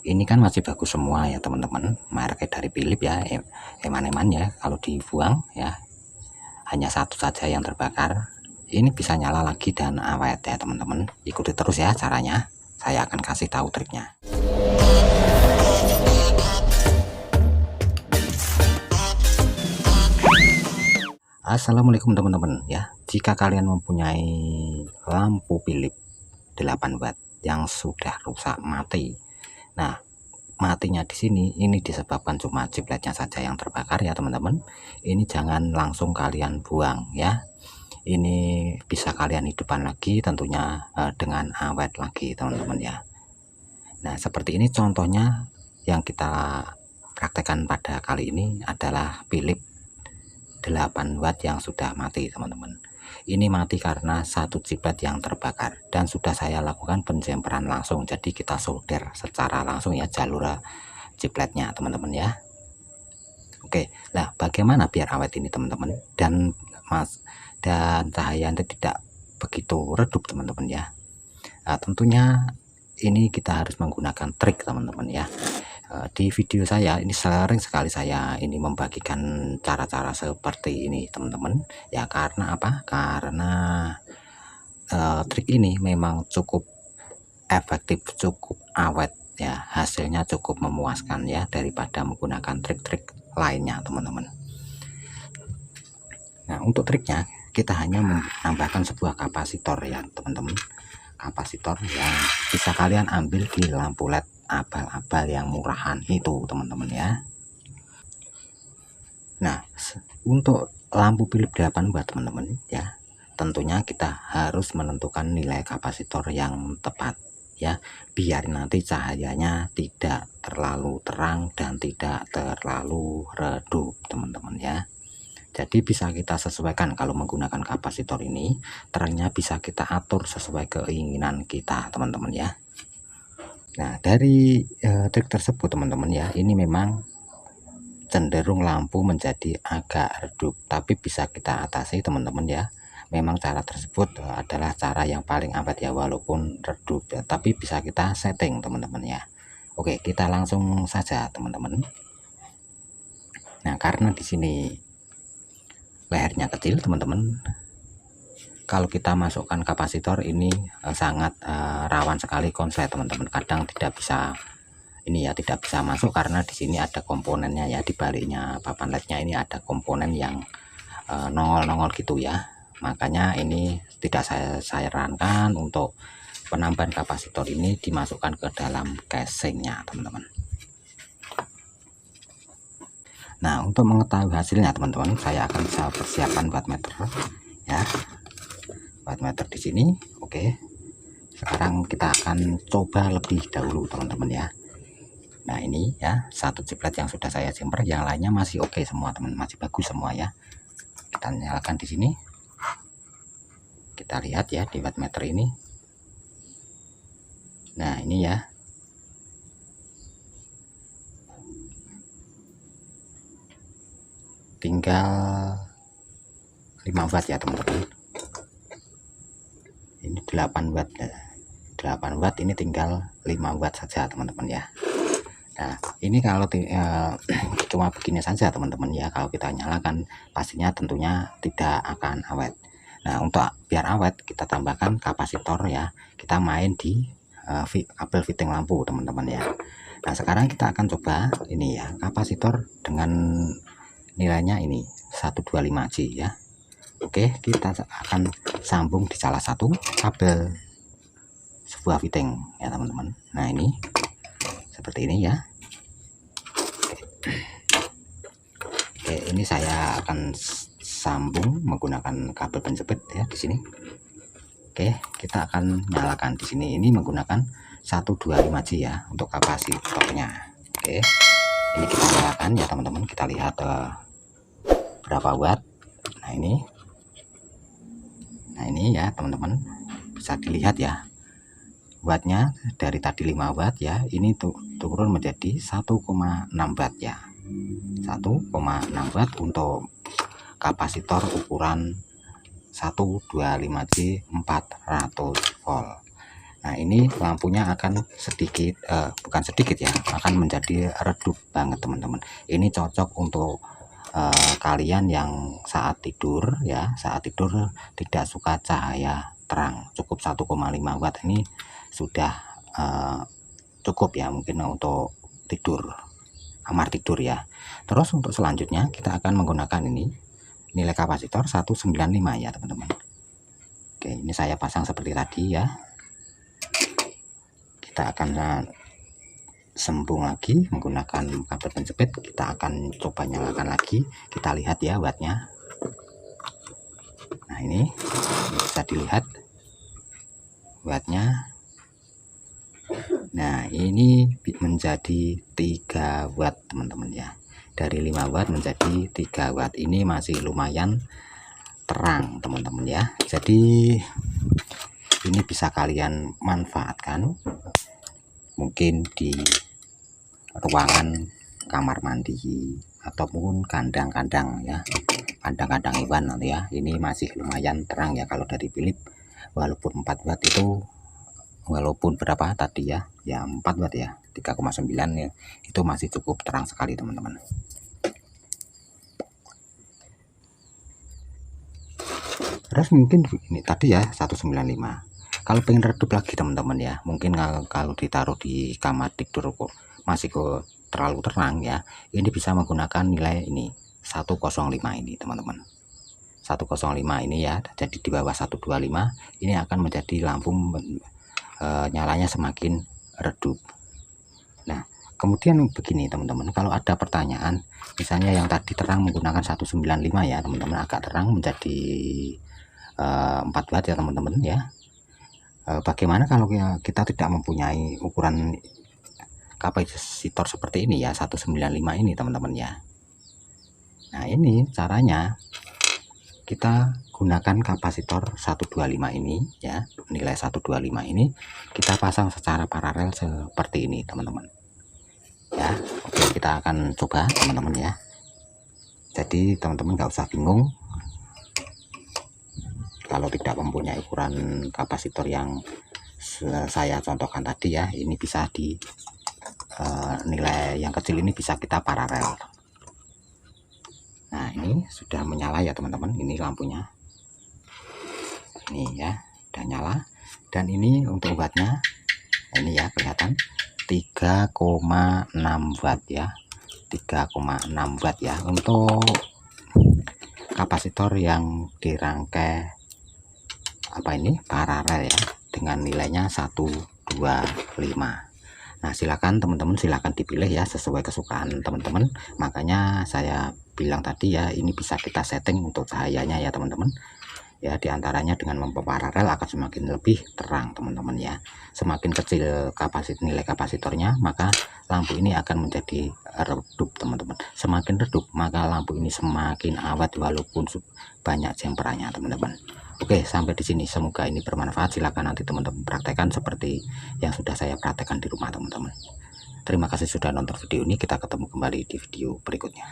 ini kan masih bagus semua ya teman-teman, mereknya dari Philips ya, eman-eman ya. Kalau dibuang ya hanya satu saja yang terbakar, ini bisa nyala lagi dan awet ya teman-teman. Ikuti terus ya caranya, saya akan kasih tahu triknya. Assalamualaikum teman-teman ya. Jika kalian mempunyai lampu Philips 8 watt yang sudah rusak mati, nah matinya di sini ini disebabkan cuma jepletnya saja yang terbakar ya teman-teman. Ini jangan langsung kalian buang ya. Ini bisa kalian hidupkan lagi tentunya dengan awet lagi teman-teman ya. Nah seperti ini contohnya yang kita praktekkan pada kali ini adalah Philips 8 watt yang sudah mati teman-teman. Ini mati karena satu jeplet yang terbakar dan sudah saya lakukan penjemperan langsung, jadi kita solder secara langsung ya jalur jepletnya teman-teman ya. Oke, nah bagaimana biar awet ini teman-teman dan cahayanya tidak begitu redup teman-teman ya. Nah, tentunya ini kita harus menggunakan trik teman-teman ya. Di video saya ini sering sekali saya ini membagikan cara-cara seperti ini teman-teman ya. Karena apa? Karena trik ini memang cukup efektif, cukup awet ya, hasilnya cukup memuaskan ya daripada menggunakan trik-trik lainnya teman-teman. Nah untuk triknya kita hanya menambahkan sebuah kapasitor ya teman-teman, kapasitor yang bisa kalian ambil di lampu LED abal-abal yang murahan itu teman-teman ya. Nah untuk lampu Philips 8 watt teman-teman ya, tentunya kita harus menentukan nilai kapasitor yang tepat ya, biar nanti cahayanya tidak terlalu terang dan tidak terlalu redup teman-teman ya. Jadi bisa kita sesuaikan kalau menggunakan kapasitor ini, terangnya bisa kita atur sesuai keinginan kita teman-teman ya. Nah dari trik tersebut teman-teman ya, ini memang cenderung lampu menjadi agak redup, tapi bisa kita atasi teman-teman ya. Memang cara tersebut adalah cara yang paling awet ya, walaupun redup ya, tapi bisa kita setting teman-teman ya. Oke, kita langsung saja teman-teman. Nah karena di sini lehernya kecil teman-teman, kalau kita masukkan kapasitor ini sangat rawan sekali konslet teman-teman. Kadang tidak bisa ini ya, tidak bisa masuk karena di sini ada komponennya ya, di baliknya papan LED-nya ini ada komponen yang nongol-nongol gitu ya. Makanya ini tidak saya sarankan untuk penambahan kapasitor ini dimasukkan ke dalam casingnya teman-teman. Nah untuk mengetahui hasilnya teman-teman, saya akan bisa persiapkan wattmeter ya, wattmeter di sini. Oke, sekarang kita akan coba lebih dahulu teman-teman ya. Nah ini ya satu jeplet yang sudah saya jemper, yang lainnya masih oke semua teman, masih bagus semua ya. Kita nyalakan di sini, kita lihat ya di wattmeter ini. Nah ini ya, tinggal 5 watt ya teman-teman. Ini 8 watt, 8 watt ini tinggal 5 watt saja teman-teman ya. Nah ini kalau cuma begini saja teman-teman ya, kalau kita nyalakan pastinya tentunya tidak akan awet. Nah untuk biar awet kita tambahkan kapasitor ya, kita main di kabel fitting lampu teman-teman ya. Nah sekarang kita akan coba ini ya, kapasitor dengan nilainya ini 125J ya. Oke, kita akan sambung di salah satu kabel sebuah fitting ya teman-teman. Nah ini seperti ini ya. Oke, ini saya akan sambung menggunakan kabel penjepit ya di sini. Oke, kita akan nyalakan di sini. Ini menggunakan 125J ya untuk kapasitornya. Oke, ini kita nyalakan ya teman-teman. Kita lihat berapa watt. Nah ini ya teman-teman, bisa dilihat ya wattnya dari tadi 5 watt ya, ini turun menjadi 1,6 watt ya, 1,6 watt untuk kapasitor ukuran 125J 400 volt. Nah ini lampunya akan sedikit bukan sedikit ya, akan menjadi redup banget teman-teman. Ini cocok untuk kalian yang saat tidur ya, saat tidur tidak suka cahaya terang. Cukup 1,5 watt ini sudah cukup ya, mungkin untuk tidur, kamar tidur ya. Terus untuk selanjutnya kita akan menggunakan ini nilai kapasitor 195 ya teman-teman. Oke, ini saya pasang seperti tadi ya. Kita akan sambung lagi menggunakan kabel penjepit. Kita akan coba nyalakan lagi, kita lihat ya wattnya. Nah ini bisa dilihat wattnya. Nah ini menjadi 3 watt teman-teman ya, dari 5 watt menjadi 3 watt. Ini masih lumayan terang teman-teman ya. Jadi ini bisa kalian manfaatkan mungkin di ruangan kamar mandi ataupun kandang-kandang ya, kandang-kandang hewan nanti ya. Ini masih lumayan terang ya kalau dari Philips, walaupun 4 watt itu, walaupun berapa tadi ya, 4 watt ya, 3,9 ya, itu masih cukup terang sekali teman-teman. Terus mungkin ini tadi ya 195. Kalau pengen redup lagi teman-teman ya, mungkin kalau ditaruh di kamar tidur kok masih kok terlalu terang ya, ini bisa menggunakan nilai ini 105 ini teman-teman. 105 ini ya, jadi di bawah 125 ini akan menjadi lampu nyalanya semakin redup. Nah kemudian begini teman-teman, kalau ada pertanyaan misalnya yang tadi terang menggunakan 195 ya teman-teman, agak terang menjadi 4 watt ya teman-teman ya. Bagaimana kalau kita tidak mempunyai ukuran kapasitor seperti ini ya, 195 ini teman-teman ya. Nah ini caranya, kita gunakan kapasitor 125 ini ya, nilai 125 ini kita pasang secara paralel seperti ini teman-teman ya. Oke, kita akan coba teman-teman ya. Jadi teman-teman nggak usah bingung kalau tidak mempunyai ukuran kapasitor yang saya contohkan tadi ya. Ini bisa di nilai yang kecil ini bisa kita paralel. Nah ini sudah menyala ya teman-teman, ini lampunya ini ya udah nyala. Dan ini untuk wattnya, ini ya kelihatan 3,6 watt ya, 3,6 watt ya untuk kapasitor yang dirangkai apa ini paralel ya, dengan nilainya 125. Nah silakan teman-teman, silakan dipilih ya sesuai kesukaan teman-teman. Makanya saya bilang tadi ya, ini bisa kita setting untuk cahayanya ya teman-teman ya, diantaranya dengan memparalel akan semakin lebih terang teman-teman ya. Semakin kecil nilai kapasitornya, maka lampu ini akan menjadi redup teman-teman. Semakin redup maka lampu ini semakin awet walaupun banyak jemperannya teman-teman. Oke, sampai di sini, semoga ini bermanfaat. Silakan nanti teman-teman praktekkan seperti yang sudah saya praktekkan di rumah teman-teman. Terima kasih sudah nonton video ini, kita ketemu kembali di video berikutnya.